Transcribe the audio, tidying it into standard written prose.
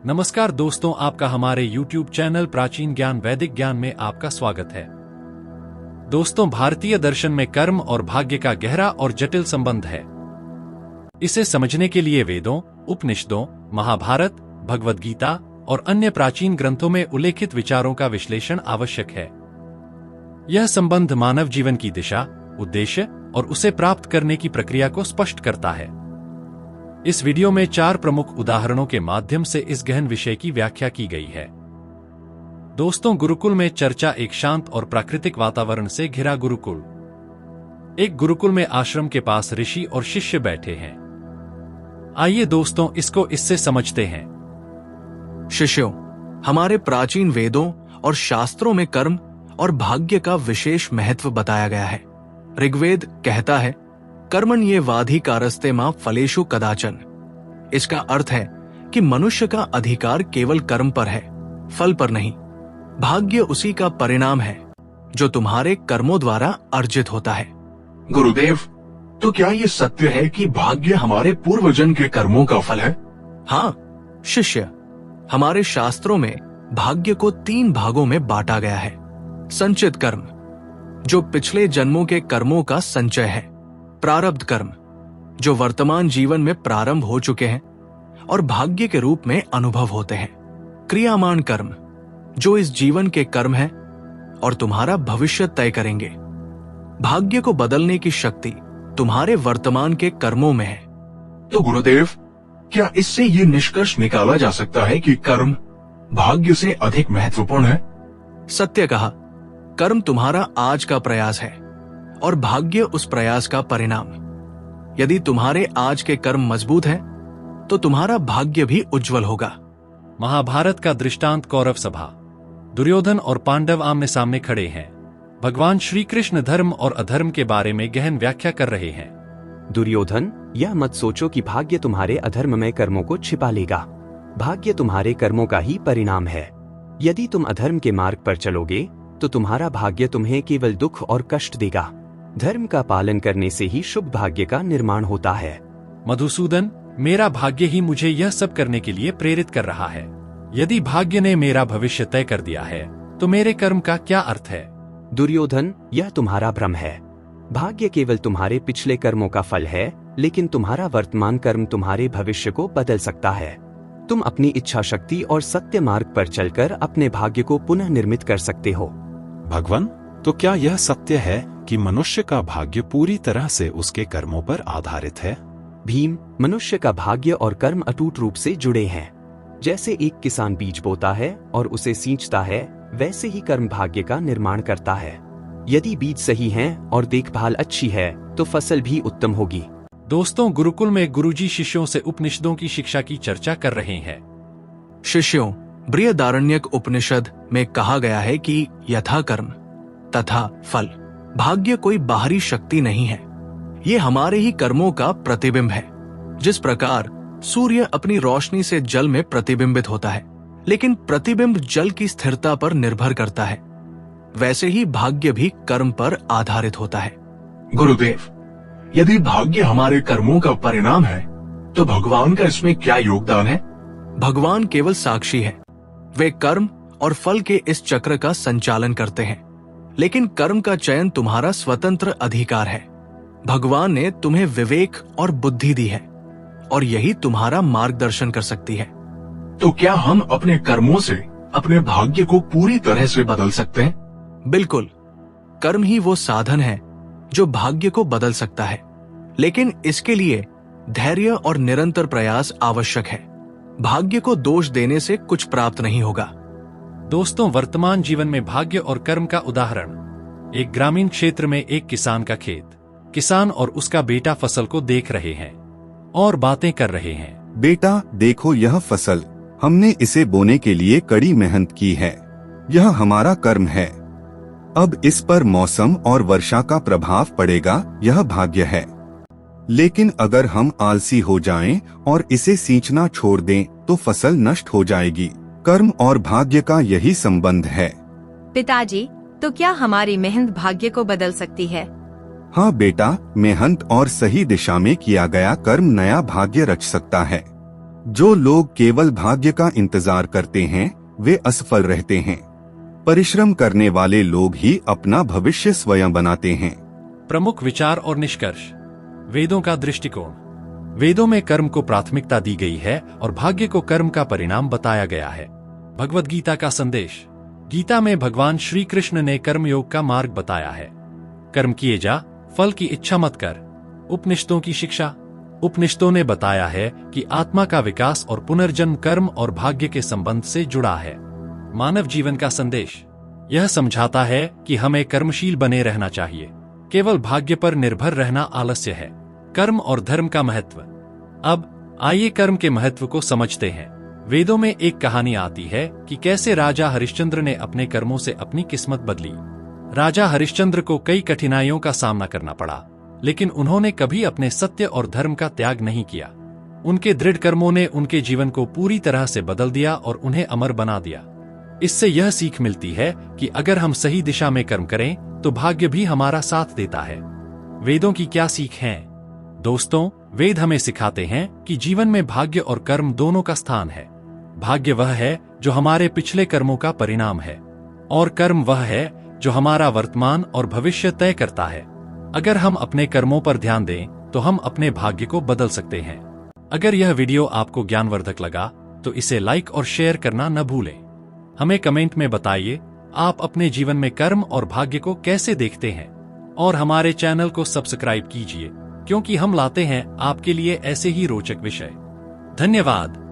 नमस्कार दोस्तों, आपका हमारे YouTube चैनल प्राचीन ज्ञान वैदिक ज्ञान में आपका स्वागत है। दोस्तों, भारतीय दर्शन में कर्म और भाग्य का गहरा और जटिल संबंध है। इसे समझने के लिए वेदों, उपनिषदों, महाभारत, भगवद गीता और अन्य प्राचीन ग्रंथों में उल्लेखित विचारों का विश्लेषण आवश्यक है। यह संबंध मानव जीवन की दिशा, उद्देश्य और उसे प्राप्त करने की प्रक्रिया को स्पष्ट करता है। इस वीडियो में 4 प्रमुख उदाहरणों के माध्यम से इस गहन विषय की व्याख्या की गई है। दोस्तों, गुरुकुल में चर्चा। एक शांत और प्राकृतिक वातावरण से घिरा गुरुकुल। एक गुरुकुल में आश्रम के पास ऋषि और शिष्य बैठे हैं। आइए दोस्तों, इसको इससे समझते हैं। शिष्यों, हमारे प्राचीन वेदों और शास्त्रों में कर्म और भाग्य का विशेष महत्व बताया गया है। ऋग्वेद कहता है, कर्मण ये वाधिकारस्ते मां फलेषु कदाचन। इसका अर्थ है कि मनुष्य का अधिकार केवल कर्म पर है, फल पर नहीं। भाग्य उसी का परिणाम है जो तुम्हारे कर्मों द्वारा अर्जित होता है। गुरुदेव, तो क्या ये सत्य है कि भाग्य हमारे पूर्वजन्म के कर्मों का फल है? हाँ शिष्य, हमारे शास्त्रों में भाग्य को 3 भागों में बांटा गया है। संचित कर्म, जो पिछले जन्मों के कर्मों का संचय है। प्रारब्ध कर्म, जो वर्तमान जीवन में प्रारंभ हो चुके हैं और भाग्य के रूप में अनुभव होते हैं। क्रियामान कर्म, जो इस जीवन के कर्म हैं और तुम्हारा भविष्य तय करेंगे। भाग्य को बदलने की शक्ति तुम्हारे वर्तमान के कर्मों में है। तो गुरुदेव, क्या इससे ये निष्कर्ष निकाला जा सकता है कि कर्म भाग्य से अधिक महत्वपूर्ण है? सत्य कहा। कर्म तुम्हारा आज का प्रयास है और भाग्य उस प्रयास का परिणाम। यदि तुम्हारे आज के कर्म मजबूत हैं, तो तुम्हारा भाग्य भी उज्जवल होगा। महाभारत का दृष्टांत। कौरव सभा, दुर्योधन और पांडव आमने सामने खड़े हैं। भगवान श्री कृष्ण धर्म और अधर्म के बारे में गहन व्याख्या कर रहे हैं। दुर्योधन, यह मत सोचो कि भाग्य तुम्हारे अधर्ममय कर्मों को छिपा लेगा। भाग्य तुम्हारे कर्मों का ही परिणाम है। यदि तुम अधर्म के मार्ग पर चलोगे तो तुम्हारा भाग्य तुम्हें केवल दुख और कष्ट देगा। धर्म का पालन करने से ही शुभ भाग्य का निर्माण होता है। मधुसूदन, मेरा भाग्य ही मुझे यह सब करने के लिए प्रेरित कर रहा है। यदि भाग्य ने मेरा भविष्य तय कर दिया है, तो मेरे कर्म का क्या अर्थ है? दुर्योधन, यह तुम्हारा भ्रम है। भाग्य केवल तुम्हारे पिछले कर्मों का फल है, लेकिन तुम्हारा वर्तमान कर्म तुम्हारे भविष्य को बदल सकता है। तुम अपनी इच्छा शक्ति और सत्य मार्ग पर चलकर अपने भाग्य को पुनः निर्मित कर सकते हो। भगवान, तो क्या यह सत्य है कि मनुष्य का भाग्य पूरी तरह से उसके कर्मों पर आधारित है? भीम, मनुष्य का भाग्य और कर्म अटूट रूप से जुड़े हैं। जैसे एक किसान बीज बोता है और उसे सींचता है, वैसे ही कर्म भाग्य का निर्माण करता है। यदि बीज सही हैं और देखभाल अच्छी है, तो फसल भी उत्तम होगी। दोस्तों, गुरुकुल में गुरुजी शिष्यों से उपनिषदों की शिक्षा की चर्चा कर रहे हैं। शिष्यों, बृहदारण्यक उपनिषद में कहा गया है कि यथा कर्म तथा फल। भाग्य कोई बाहरी शक्ति नहीं है, ये हमारे ही कर्मों का प्रतिबिंब है। जिस प्रकार सूर्य अपनी रोशनी से जल में प्रतिबिंबित होता है, लेकिन प्रतिबिंब जल की स्थिरता पर निर्भर करता है, वैसे ही भाग्य भी कर्म पर आधारित होता है। गुरुदेव, यदि भाग्य हमारे कर्मों का परिणाम है, तो भगवान का इसमें क्या योगदान है? भगवान केवल साक्षी है। वे कर्म और फल के इस चक्र का संचालन करते हैं, लेकिन कर्म का चयन तुम्हारा स्वतंत्र अधिकार है। भगवान ने तुम्हें विवेक और बुद्धि दी है और यही तुम्हारा मार्गदर्शन कर सकती है। तो क्या हम अपने कर्मों से अपने भाग्य को पूरी तरह से बदल सकते हैं? बिल्कुल। कर्म ही वो साधन है जो भाग्य को बदल सकता है, लेकिन इसके लिए धैर्य और निरंतर प्रयास आवश्यक है। भाग्य को दोष देने से कुछ प्राप्त नहीं होगा। दोस्तों, वर्तमान जीवन में भाग्य और कर्म का उदाहरण। एक ग्रामीण क्षेत्र में एक किसान का खेत। किसान और उसका बेटा फसल को देख रहे हैं और बातें कर रहे हैं। बेटा, देखो यह फसल, हमने इसे बोने के लिए कड़ी मेहनत की है। यह हमारा कर्म है। अब इस पर मौसम और वर्षा का प्रभाव पड़ेगा, यह भाग्य है। लेकिन अगर हम आलसी हो जाएं और इसे सींचना छोड़ दें, तो फसल नष्ट हो जाएगी। कर्म और भाग्य का यही संबंध है। पिताजी, तो क्या हमारी मेहनत भाग्य को बदल सकती है? हाँ बेटा, मेहनत और सही दिशा में किया गया कर्म नया भाग्य रच सकता है। जो लोग केवल भाग्य का इंतजार करते हैं वे असफल रहते हैं। परिश्रम करने वाले लोग ही अपना भविष्य स्वयं बनाते हैं। प्रमुख विचार और निष्कर्ष। वेदों का दृष्टिकोण। वेदों में कर्म को प्राथमिकता दी गई है और भाग्य को कर्म का परिणाम बताया गया है। भगवद गीता का संदेश। गीता में भगवान श्री कृष्ण ने कर्मयोग का मार्ग बताया है। कर्म किए जा, फल की इच्छा मत कर। उपनिषदों की शिक्षा। उपनिषदों ने बताया है कि आत्मा का विकास और पुनर्जन्म कर्म और भाग्य के संबंध से जुड़ा है। मानव जीवन का संदेश। यह समझाता है कि हमें कर्मशील बने रहना चाहिए। केवल भाग्य पर निर्भर रहना आलस्य है। कर्म और धर्म का महत्व। अब आइए कर्म के महत्व को समझते हैं। वेदों में एक कहानी आती है कि कैसे राजा हरिश्चंद्र ने अपने कर्मों से अपनी किस्मत बदली। राजा हरिश्चंद्र को कई कठिनाइयों का सामना करना पड़ा, लेकिन उन्होंने कभी अपने सत्य और धर्म का त्याग नहीं किया। उनके दृढ़ कर्मों ने उनके जीवन को पूरी तरह से बदल दिया और उन्हें अमर बना दिया। इससे यह सीख मिलती है कि अगर हम सही दिशा में कर्म करें तो भाग्य भी हमारा साथ देता है। वेदों की क्या सीख है? दोस्तों, वेद हमें सिखाते हैं कि जीवन में भाग्य और कर्म दोनों का स्थान है। भाग्य वह है जो हमारे पिछले कर्मों का परिणाम है, और कर्म वह है जो हमारा वर्तमान और भविष्य तय करता है। अगर हम अपने कर्मों पर ध्यान दें तो हम अपने भाग्य को बदल सकते हैं। अगर यह वीडियो आपको ज्ञानवर्धक लगा तो इसे लाइक और शेयर करना न भूलें। हमें कमेंट में बताइए आप अपने जीवन में कर्म और भाग्य को कैसे देखते हैं, और हमारे चैनल को सब्सक्राइब कीजिए क्योंकि हम लाते हैं आपके लिए ऐसे ही रोचक विषय। धन्यवाद।